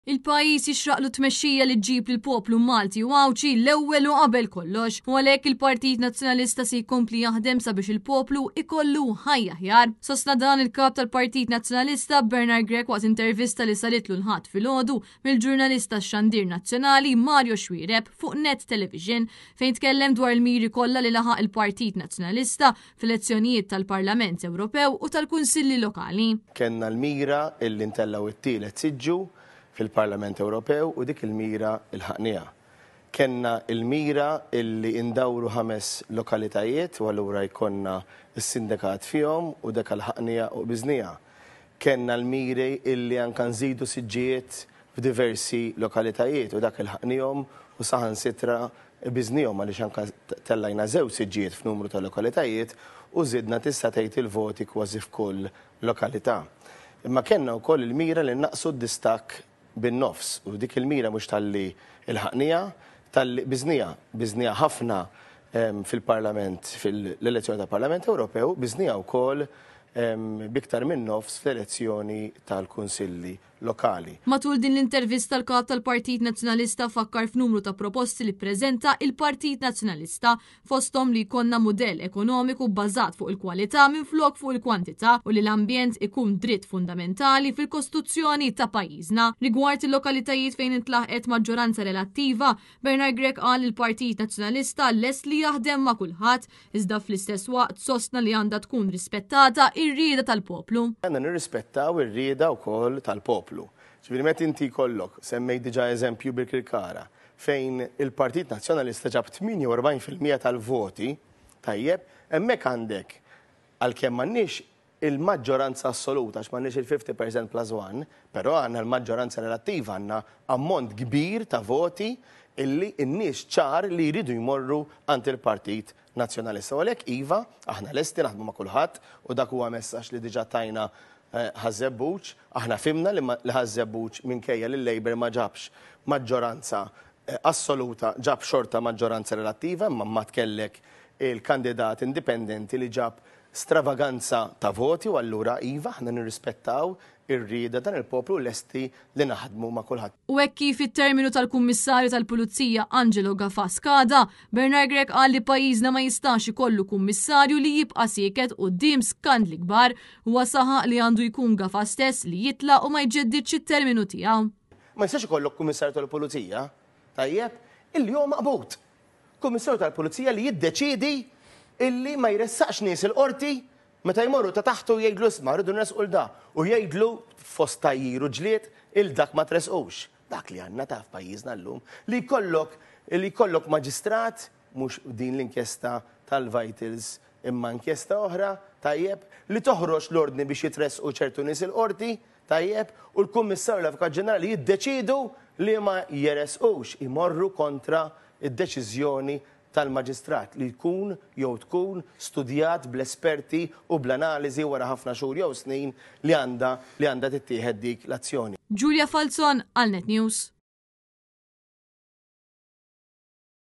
Il-pajjiż jixraqlu tmexxija li ġġib lill-poplu Malti u Għawċi l-ewwel u qabel kollox, u għalhekk il-Partit Nazzjonalista se jkompli jaħdem sabiex il-poplu ikollu ħajja aħjar. Sostna dan il-kap tal-Partit Nazzjonalista Bernard Grech waqt intervista li saritlu l-ħadd filgħodu mill-ġurnalista x-xandir nazzjonali Mario Xwireb fuq Net Television fejn tkellem dwar il-miri kollha li laħaq il-Partit Nazzjonalista fil-elezzjonijiet tal-Parlament Ewropew u tal-Kunsilli Lokali. Kenna l-mira illi ntellaw it-tielet siġġu fil-Parlament Ewropew u dik il-mira il-ħaqnija. Kenna il-mira illi indawru 5 lokalitajiet u allura jkonna s-sindakat fihom u dak il-ħaqnija u biżnija. Kenna l-miri illi anka nżidu siġġijiet f'diversi lokalitajiet u dak il-ħaqnijhom u saħansitra biżnijhom għaliex anka tellajna żewġ siġġijiet f'numru ta' lokalitajiet u żidna tista' tgħid il-voti kważi f'kull lokalità. Imma kenna wkoll il-mira li naqsu d-distakk bin-nofs u dik il-mira mhux tal-li il-ħaqnija, tal-li biżnija ħafna fil-Parlament, fil-elezzjoni tal-Parlament Ewropew, biżnija wkoll biktar minn nofs fl-elezzjoni tal-Kunsilli Lokali. Matul din l-intervista l-kap tal-Partit Nazzjonalista fakkar f'numru ta' proposti li ppreżenta il-Partit Nazzjonalista fosthom li jkollna mudell ekonomiku bbażat fuq il-kwalità minflok fuq il-kwantità u li l-ambjent ikun dritt fundamentali fil-Kostituzzjoni ta' pajjiżna. Rigward il-lokalitajiet fejn intlaħqet maġġoranza relattiva, Bernard Grech qal il-Partit Nazzjonalista lest li jaħdem ma' kulħadd iżda fl-istess waqt sostna li għandha tkun rispettata ir-rieda tal-poplu. Għandna nirrispettaw ir-rieda wkoll tal-poplu. Ġifieri meta inti jkollok semmej diġà eżempju bil-Kirkara fejn il-Partit Nazzjonalista ġab 48% tal-voti, tajjeb, hemmhekk għandek għalkemm m'għandniex il-maġġoranza assoluta għax m'għandniex il-50% plus 1, però għandna l-maġġoranza relattiva, għandna ammont kbir ta' voti illi n-nies ċar li jridu jmorru għand il-Partit Nazzjonalista. U għalhekk iva, aħna lesti naħdmu ma' kulħadd u dak huwa messaġġ li diġà tajna ħażebbuċ, aħna fimna li ħażebbuċ minkejja li l-Labor ma ġabx maġġoranza assoluta, ġab xorta maġġoranza relattiva, imma ma tkellek il-kandidat indipendenti li ġab stravaganza ta' voti u allura iva aħna nirrispettaw ir-rieda dan il-poplu lesti li naħdmu ma' kulħadd. U hekk kif it-terminu tal-Kummissarju tal-Pulizija Angelo Gafascada, Bernard Grech qal li pajjiżna ma jistax ikollu kummissarju li jibqa' sieket quddiem skandli kbar u saħaq li għandu jkun Gafa stess li jitlaq u ma jġeddidx it-terminu tiegħu. Ma jistax ikollok kummissarju tal-Pulizija, tajjeb, illi huwa maqbud. Kummissarju tal-Pulizija li jiddeċiedi illi ma jressaqx nies il-qorti meta jmorru ta' taħtu jgħidlu isma' rridu nresqu l-da u jgħidlu fost tajjiru ġlied il-dak ma tresqux. Dak li għandna ta' f'pajjiżna llum li jkollok maġistrat mhux din l-inkjesta tal-Vitals imma inkjesta oħra tajjeb li toħroġ l-ordni biex jitresqu ċertu nies il-qorti tajjeb u l-Kummissarju l-Avukat Ġenerali jiddeċidu li ma jeresqux imorru kontra id-deċiżjoni tal-maġistrat li jkun jew tkun studjat bl-esperti u bl-analiżi wara ħafna xhur jew snin li għandha tittieħed dik l-azzjoni. Giulia Falzon għal Net News.